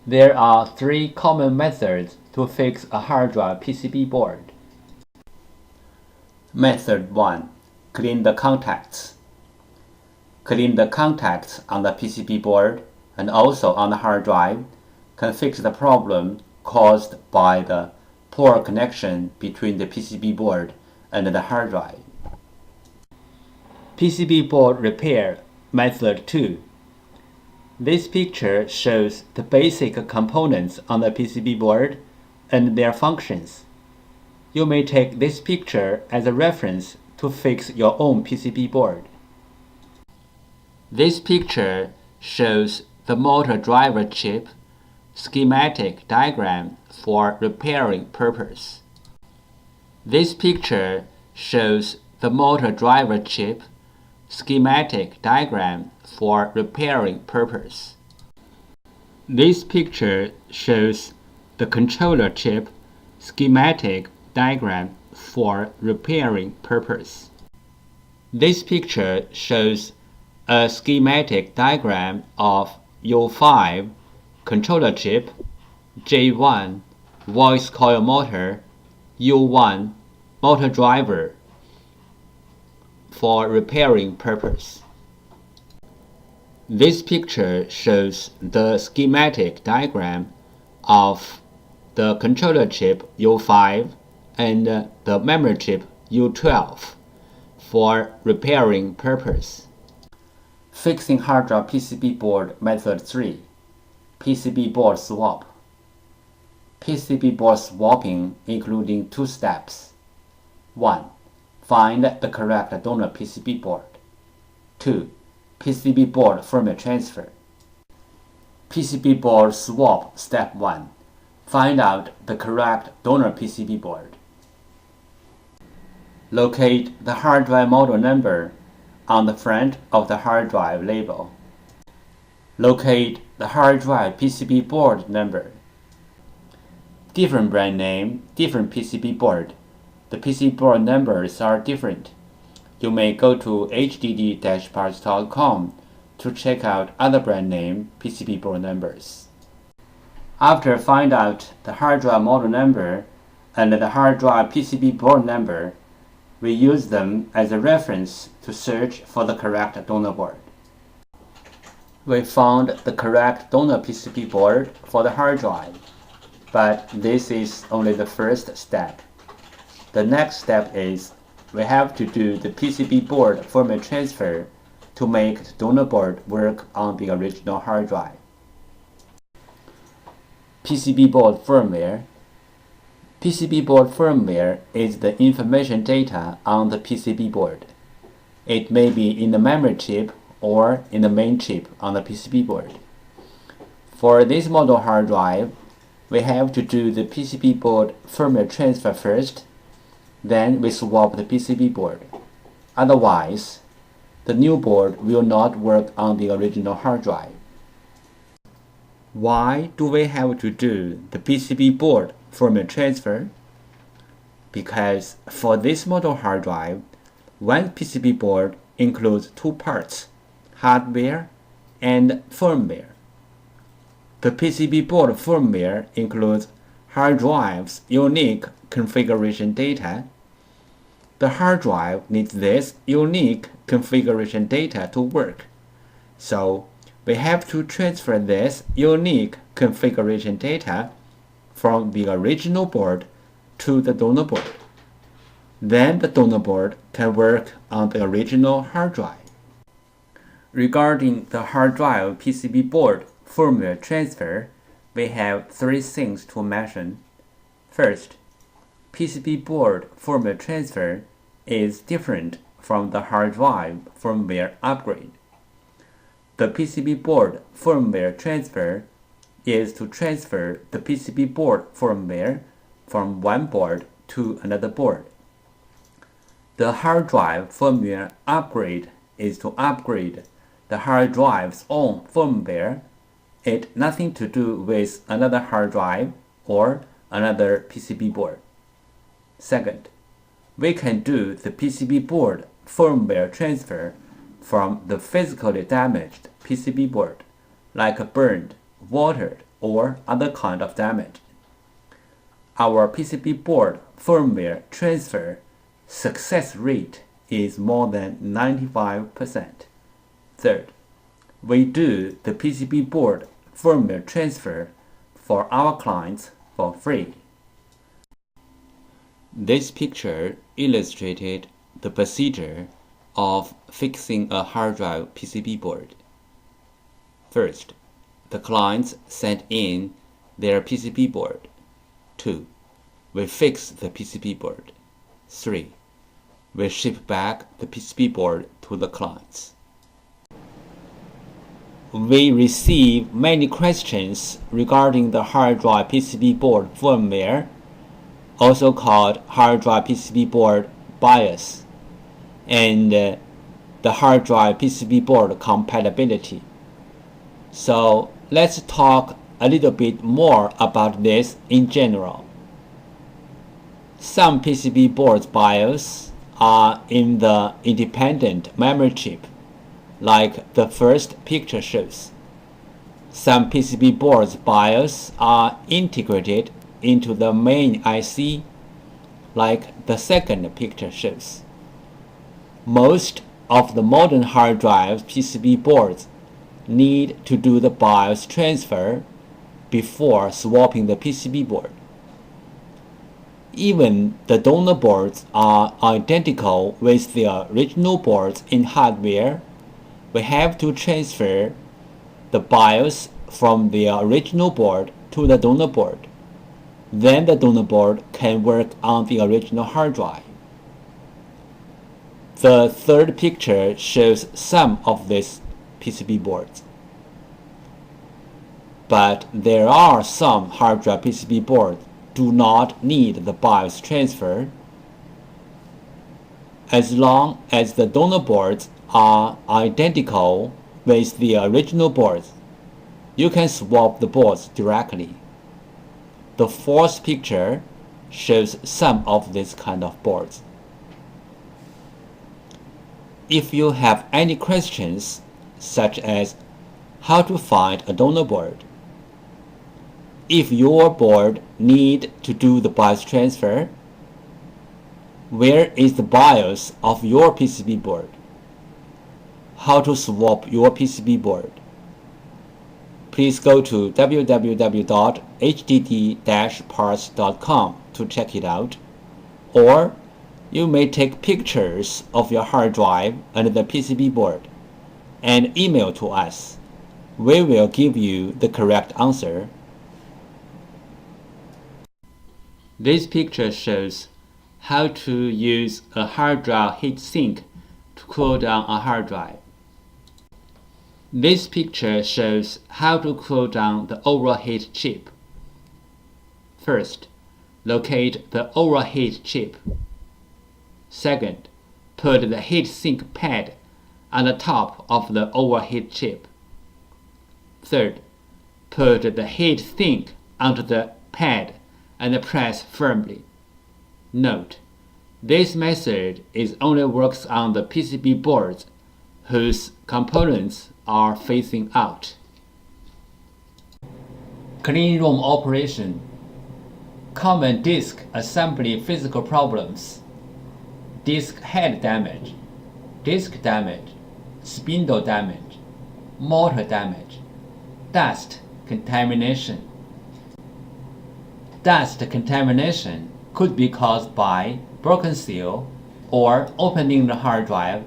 There are three common methods to fix a hard drive PCB board. Method 1. Clean the contacts. Clean the contacts on the PCB board and also on the hard drive can fix the problem caused by the poor connection between the PCB board and the hard drive. PCB board repair method 2. This picture shows the basic components on the PCB board and their functions. You may take this picture as a reference to fix your own PCB board. This picture shows the motor driver chip schematic diagram for repairing purpose. This picture shows the motor driver chip schematic diagram for repairing purpose. This picture shows the controller chip schematic diagram for repairing purpose. This picture shows a schematic diagram of U5 controller chip, J1 voice coil motor, U1 motor driver for repairing purpose. This picture shows the schematic diagram of the controller chip U5 and the memory chip U12 for repairing purpose. Fixing hard drive PCB board method 3. PCB board swap. PCB board swapping including two steps. 1. Find the correct donor PCB board. 2. PCB board firmware transfer. PCB board swap step 1. Find out the correct donor PCB board. Locate the hard drive model number on the front of the hard drive label. Locate the hard drive PCB board number. Different brand name, different PCB board. The PCB board numbers are different. You may go to hdd-parts.com to check out other brand name PCB board numbers. After find out the hard drive model number and the hard drive PCB board number, we use them as a reference to search for the correct donor board. We found the correct donor PCB board for the hard drive, but this is only the first step. The next step is we have to do the PCB board firmware transfer to make the donor board work on the original hard drive. PCB board firmware. PCB board firmware is the information data on the PCB board. It may be in the memory chip or in the main chip on the PCB board. For this model hard drive, we have to do the PCB board firmware transfer first, then we swap the PCB board. Otherwise, the new board will not work on the original hard drive. Why do we have to do the PCB board firmware transfer? Because for this model hard drive, one PCB board includes two parts, hardware and firmware. The PCB board firmware includes hard drive's unique configuration data. The hard drive needs this unique configuration data to work, so we have to transfer this unique configuration data from the original board to the donor board. Then the donor board can work on the original hard drive. Regarding the hard drive PCB board firmware transfer, we have three things to mention. First, PCB board firmware transfer is different from the hard drive firmware upgrade. The PCB board firmware transfer is to transfer the PCB board firmware from one board to another board. The hard drive firmware upgrade is to upgrade the hard drive's own firmware. It has nothing to do with another hard drive or another PCB board. Second, we can do the PCB board firmware transfer from the physically damaged PCB board, like burned, watered, or other kind of damage. Our PCB board firmware transfer success rate is more than 95%. Third, we do the PCB board firmware transfer for our clients for free. This picture illustrated the procedure of fixing a hard drive PCB board. First, the clients sent in their PCB board. 2. We fix the PCB board. 3. We ship back the PCB board to the clients. We receive many questions regarding the hard drive PCB board firmware, also called hard drive PCB board BIOS, and the hard drive PCB board compatibility. So let's talk a little bit more about this in general. Some PCB boards BIOS are in the independent memory chip, like the first picture shows. Some PCB boards BIOS are integrated into the main IC, like the second picture shows. Most of the modern hard drive PCB boards need to do the BIOS transfer before swapping the PCB board. Even the donor boards are identical with the original boards in hardware. We have to transfer the BIOS from the original board to the donor board. Then the donor board can work on the original hard drive. The third picture shows some of these PCB boards. But there are some hard drive PCB boards do not need the BIOS transfer. As long as the donor boards are identical with the original boards, you can swap the boards directly. The fourth picture shows some of these kind of boards. If you have any questions, such as how to find a donor board, if your board needs to do the BIOS transfer, where is the BIOS of your PCB board, how to swap your PCB board, please go to www.hdd-parts.com to check it out, or you may take pictures of your hard drive and the PCB board and email to us. We will give you the correct answer. This picture shows how to use a hard drive heatsink to cool down a hard drive. This picture shows how to cool down the overheat chip. First, locate the overheat chip. Second, put the heatsink pad on the top of the overheat chip. Third, put the heatsink onto the pad and press firmly. Note, this method only works on the PCB boards whose components are facing out. Clean room operation. Common disk assembly physical problems. Disk head damage, disk damage, spindle damage, motor damage, dust contamination. Dust contamination could be caused by broken seal or opening the hard drive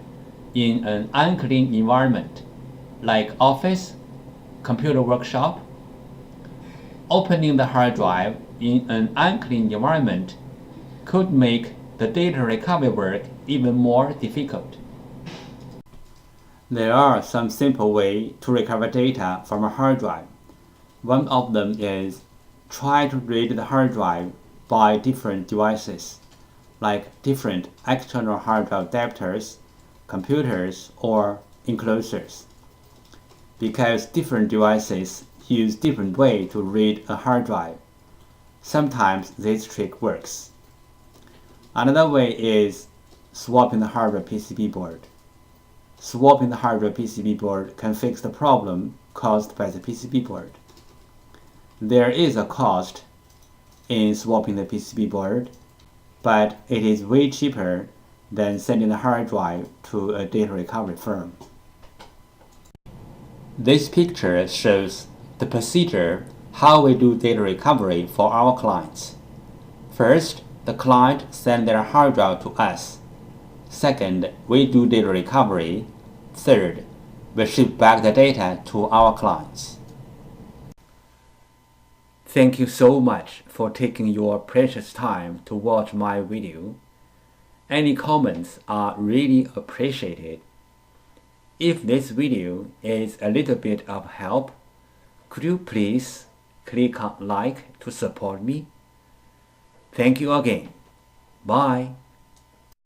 in an unclean environment, like office, computer workshop. Opening the hard drive in an unclean environment could make the data recovery work even more difficult. There are some simple ways to recover data from a hard drive. One of them is try to read the hard drive by different devices, like different external hard drive adapters, computers, or enclosures. Because different devices use different ways to read a hard drive, sometimes this trick works. Another way is swapping the hardware PCB board. Swapping the hardware PCB board can fix the problem caused by the PCB board. There is a cost in swapping the PCB board, but it is way cheaper than sending the hard drive to a data recovery firm. This picture shows the procedure how we do data recovery for our clients. First, the client sends their hard drive to us. Second, we do data recovery. Third, we ship back the data to our clients. Thank you so much for taking your precious time to watch my video. Any comments are really appreciated. If this video is a little bit of help, could you please click on like to support me? Thank you again. Bye.